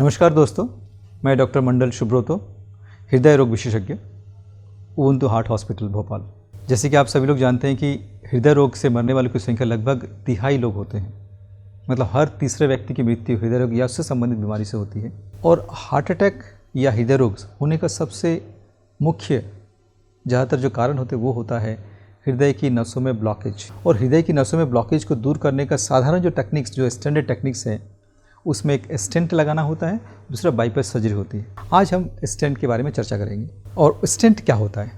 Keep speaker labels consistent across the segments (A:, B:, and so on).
A: नमस्कार दोस्तों, मैं डॉक्टर मंडल सुब्रतो, हृदय रोग विशेषज्ञ, उबुंटू हार्ट हॉस्पिटल भोपाल। जैसे कि आप सभी लोग जानते हैं कि हृदय रोग से मरने वालों की संख्या लगभग 3/4 लोग होते हैं। मतलब हर तीसरे व्यक्ति की मृत्यु हृदय रोग या उससे संबंधित बीमारी से होती है। और हार्ट अटैक या हृदय रोग होने का सबसे मुख्य ज़्यादातर जो कारण होते हैं वो होता है हृदय की नसों में ब्लॉकेज। और हृदय की नसों में ब्लॉकेज को दूर करने का साधारण जो टेक्निक्स, जो स्टैंडर्ड टेक्निक्स हैं, उसमें एक स्टेंट लगाना होता है, दूसरा बाईपास सर्जरी होती है। आज हम स्टेंट के बारे में चर्चा करेंगे। और स्टेंट क्या होता है?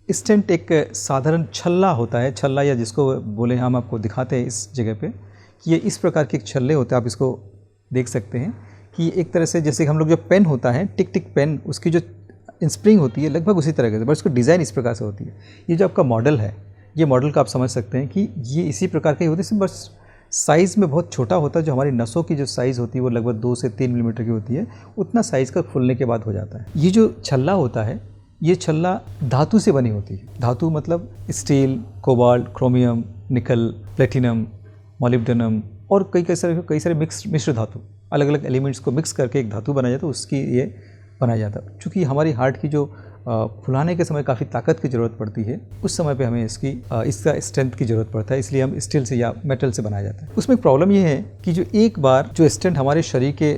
A: स्टेंट एक साधारण छल्ला होता है, छल्ला या जिसको बोले हम आपको दिखाते हैं इस जगह पे कि ये इस प्रकार के एक छल्ले होते हैं। आप इसको देख सकते हैं कि एक तरह से जैसे हम लोग जो पेन होता है, टिक टिक पेन, उसकी जो स्प्रिंग होती है लगभग उसी तरह के, बस उसको डिज़ाइन इस प्रकार से होती है। ये जो आपका मॉडल है, ये मॉडल का आप समझ सकते हैं कि ये इसी प्रकार के होते हैं, बस साइज़ में बहुत छोटा होता है। जो हमारी नसों की जो साइज़ होती है वो लगभग 2 से 3 मिलीमीटर की होती है, उतना साइज़ का फूलने के बाद हो जाता है। ये जो छल्ला होता है, ये छल्ला धातु से बनी होती है। धातु मतलब स्टील, कोबाल्ट, क्रोमियम, निकल, प्लेटिनम, मॉलिब्डेनम और कई सारे मिश्र धातु, अलग अलग एलिमेंट्स को मिक्स करके एक धातु बनाया जाता है, उसकी ये बनाया जाता है। चूँकि हमारी हार्ट की जो फुलाने के समय काफ़ी ताकत की ज़रूरत पड़ती है, उस समय पे हमें इसका स्ट्रेंथ की ज़रूरत पड़ता है, इसलिए हम स्टील से या मेटल से बनाया जाता है। उसमें एक प्रॉब्लम ये है कि जो एक बार जो स्टेंट हमारे शरीर के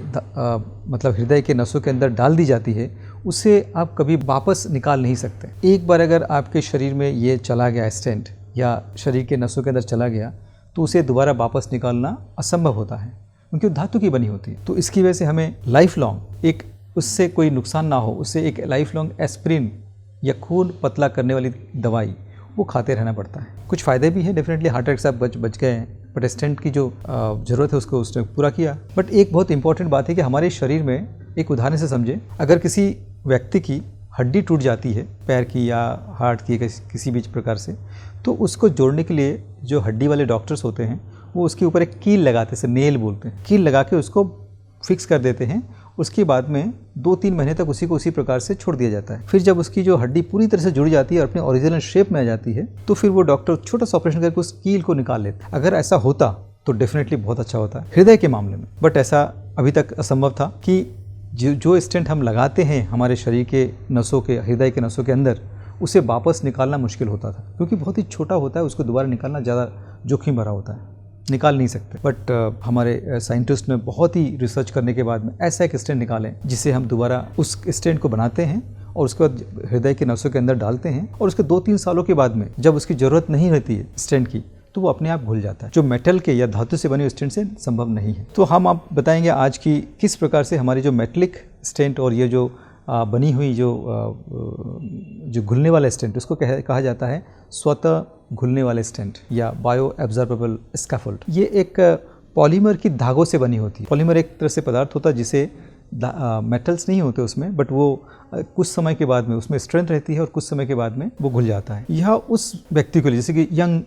A: मतलब हृदय के नसों के अंदर डाल दी जाती है, उसे आप कभी वापस निकाल नहीं सकते। एक बार अगर आपके शरीर में ये चला गया स्टेंट या शरीर के नसों के अंदर चला गया, तो उसे दोबारा वापस निकालना असंभव होता है, क्योंकि वो धातु की बनी होती है। तो इसकी वजह से हमें लाइफ लॉन्ग एक उससे कोई नुकसान ना हो, उससे एक लाइफ लॉन्ग एस्प्रिन या खून पतला करने वाली दवाई वो खाते रहना पड़ता है। कुछ फ़ायदे भी हैं, डेफिनेटली हार्ट अटैक से आप बच गए हैं, बट स्टेंट की जो ज़रूरत है उसको उसने पूरा किया। बट एक बहुत इंपॉर्टेंट बात है कि हमारे शरीर में, एक उदाहरण से समझे, अगर किसी व्यक्ति की हड्डी टूट जाती है, पैर की या हार्ट की किसी भी प्रकार से, तो उसको जोड़ने के लिए जो हड्डी वाले डॉक्टर्स होते हैं वो उसके ऊपर एक कील लगाते हैं, नेल बोलते हैं, कील लगा के उसको फिक्स कर देते हैं। उसके बाद में 2-3 महीने तक उसी को उसी प्रकार से छोड़ दिया जाता है। फिर जब उसकी जो हड्डी पूरी तरह से जुड़ जाती है और अपने ओरिजिनल शेप में आ जाती है, तो फिर वो डॉक्टर छोटा सा ऑपरेशन करके उस कील को निकाल लेते हैं। अगर ऐसा होता तो डेफिनेटली बहुत अच्छा होता है हृदय के मामले में, बट ऐसा अभी तक असंभव था कि जो स्टेंट हम लगाते हैं हमारे शरीर के नसों के, हृदय के नसों के अंदर, उसे वापस निकालना मुश्किल होता था, क्योंकि बहुत ही छोटा होता है, उसको दोबारा निकालना ज़्यादा जोखिम भरा होता है, निकाल नहीं सकते। बट हमारे साइंटिस्ट ने बहुत ही रिसर्च करने के बाद में ऐसा एक स्टेंट निकालें जिसे हम दोबारा उस स्टेंट को बनाते हैं और उसके बाद हृदय के नसों के अंदर डालते हैं, और उसके 2-3 सालों के बाद में जब उसकी ज़रूरत नहीं रहती है स्टेंट की, तो वो अपने आप घुल जाता है, जो मेटल के या धातु से बने स्टेंट से संभव नहीं है। तो हम आप बताएंगे आज की किस प्रकार से हमारी जो मेटलिक स्टेंट और ये जो बनी हुई जो घुलने वाला स्टेंट, उसको कहा जाता है स्वतः घुलने वाले स्टेंट या बायो एब्जॉर्बेबल स्कैफोल्ड। ये एक पॉलीमर की धागों से बनी होती है। पॉलीमर एक तरह से पदार्थ होता है जिसे मेटल्स नहीं होते उसमें, बट वो कुछ समय के बाद में उसमें स्ट्रेंथ रहती है और कुछ समय के बाद में वो घुल जाता है। यह उस व्यक्ति को लिए, जैसे कि यंग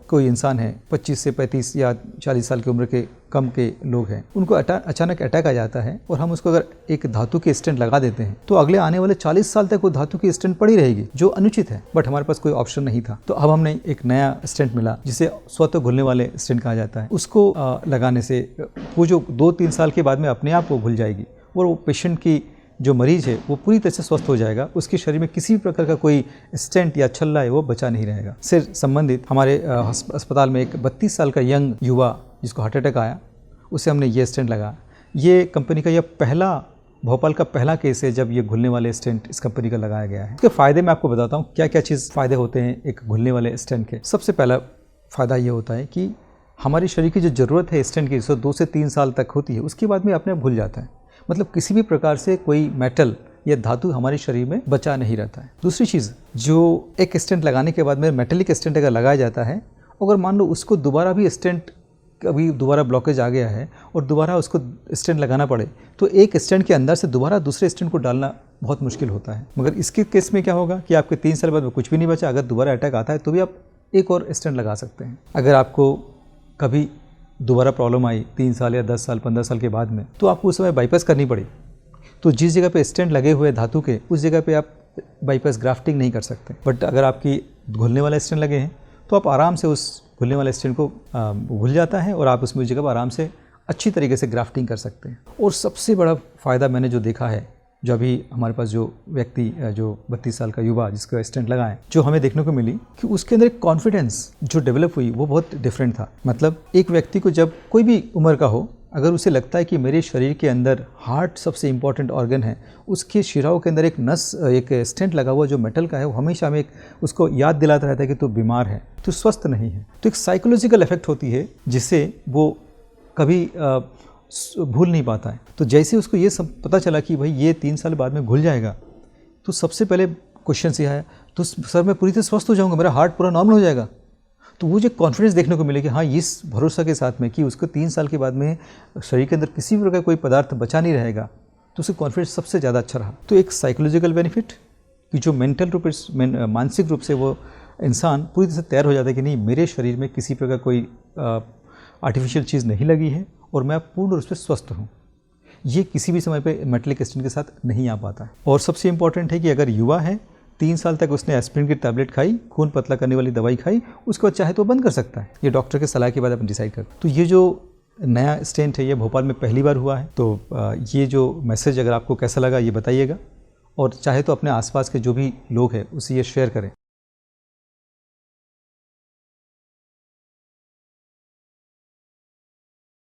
A: कोई इंसान है, 25 से 35 या 40 साल की उम्र के कम के लोग हैं, उनको अचानक अटैक आ जाता है और हम उसको अगर एक धातु की स्टेंट लगा देते हैं, तो अगले आने वाले 40 साल तक वो धातु की स्टेंट पड़ी रहेगी, जो अनुचित है। बट हमारे पास कोई ऑप्शन नहीं था, तो अब हमने एक नया स्टेंट मिला जिसे स्वतः घुलने वाले स्टेंट कहा जाता है। उसको लगाने से वो जो 2-3 साल के बाद में अपने आप वो घुल जाएगी और वो पेशेंट की जो मरीज है वो पूरी तरह से स्वस्थ हो जाएगा। उसके शरीर में किसी भी प्रकार का कोई स्टेंट या छल्ला है वो बचा नहीं रहेगा। से संबंधित हमारे अस्पताल में एक 32 साल का यंग युवा जिसको हार्ट अटैक आया, उसे हमने ये स्टेंट लगा। ये कंपनी का यह भोपाल का पहला केस है जब ये घुलने वाले स्टेंट इस कंपनी का लगाया गया है। इसके फ़ायदे मैं आपको बताता हूँ क्या क्या चीज़ फ़ायदे होते हैं एक घुलने वाले स्टेंट के। सबसे पहला फ़ायदा ये होता है कि हमारे शरीर की जो ज़रूरत है स्टेंट की, 2 से 3 साल तक होती है, उसके बाद में अपने आप घुल जाता है। मतलब किसी भी प्रकार से कोई मेटल या धातु हमारे शरीर में बचा नहीं रहता है। दूसरी चीज़, जो एक स्टेंट लगाने के बाद में मेटेलिक स्टेंट अगर लगाया जाता है, अगर मान लो उसको दोबारा भी स्टेंट, कभी दोबारा ब्लॉकेज आ गया है और दोबारा उसको स्टेंट लगाना पड़े, तो एक स्टेंट के अंदर से दोबारा दूसरे स्टेंट को डालना बहुत मुश्किल होता है। मगर इसके केस में क्या होगा कि आपके 3 साल बाद में कुछ भी नहीं बचा, अगर दोबारा अटैक आता है तो भी आप एक और स्टेंट लगा सकते हैं। अगर आपको कभी दोबारा प्रॉब्लम आई 3 साल या 10 साल 15 साल के बाद में, तो आपको उस समय बाईपास करनी पड़ी, तो जिस जगह पे स्टेंट लगे हुए धातु के, उस जगह पे आप बाईपास ग्राफ्टिंग नहीं कर सकते। बट अगर आपकी घुलने वाले स्टेंट लगे हैं तो आप आराम से उस घुलने वाले स्टेंट को घुल जाता है और आप उसमें जगह पर आराम से अच्छी तरीके से ग्राफ्टिंग कर सकते हैं। और सबसे बड़ा फ़ायदा मैंने जो देखा है, जो अभी हमारे पास जो व्यक्ति जो 32 साल का युवा जिसका स्टेंट लगा है, जो हमें देखने को मिली कि उसके अंदर एक कॉन्फिडेंस जो डेवलप हुई वो बहुत डिफरेंट था। मतलब एक व्यक्ति को जब कोई भी उम्र का हो, अगर उसे लगता है कि मेरे शरीर के अंदर हार्ट सबसे इम्पॉर्टेंट ऑर्गन है, उसके शिराओं के अंदर एक नस, एक स्टेंट लगा हुआ जो मेटल का है, वो हमेशा हमें उसको याद दिलाता रहता है कि तू बीमार है, तू स्वस्थ नहीं है। तो एक साइकोलॉजिकल इफेक्ट होती है जिसे वो कभी भूल नहीं पाता है। तो जैसे उसको ये सब पता चला कि भाई ये 3 साल बाद में घुल जाएगा, तो सबसे पहले क्वेश्चन ये आया, तो सर मैं पूरी तरह स्वस्थ हो जाऊँगा, मेरा हार्ट पूरा नॉर्मल हो जाएगा। तो वो जो कॉन्फिडेंस देखने को मिले कि हाँ, इस भरोसा के साथ में कि उसको 3 साल के बाद में शरीर के अंदर किसी भी प्रकार कोई पदार्थ बचा नहीं रहेगा, तो उसका कॉन्फिडेंस सबसे ज़्यादा अच्छा रहा। तो एक साइकोलॉजिकल बेनिफिट कि जो मेंटल रूप से, मानसिक रूप से वो इंसान पूरी तरह से तैयार हो जाता है कि नहीं, मेरे शरीर में किसी प्रकार कोई आर्टिफिशियल चीज़ नहीं लगी है और मैं पूर्ण रूप से स्वस्थ हूँ। ये किसी भी समय पे मेटलिक स्टेंट के साथ नहीं आ पाता है। और सबसे इम्पॉर्टेंट है कि अगर युवा है, 3 साल तक उसने एस्पिरिन की टैबलेट खाई, खून पतला करने वाली दवाई खाई, उसके बाद चाहे तो बंद कर सकता है। ये डॉक्टर के सलाह के बाद अपन डिसाइड कर। तो ये जो नया स्टेंट है ये भोपाल में पहली बार हुआ है। तो ये जो मैसेज अगर आपको कैसा लगा ये बताइएगा, और चाहे तो अपने आसपास के जो भी लोग हैं उससे ये शेयर करें।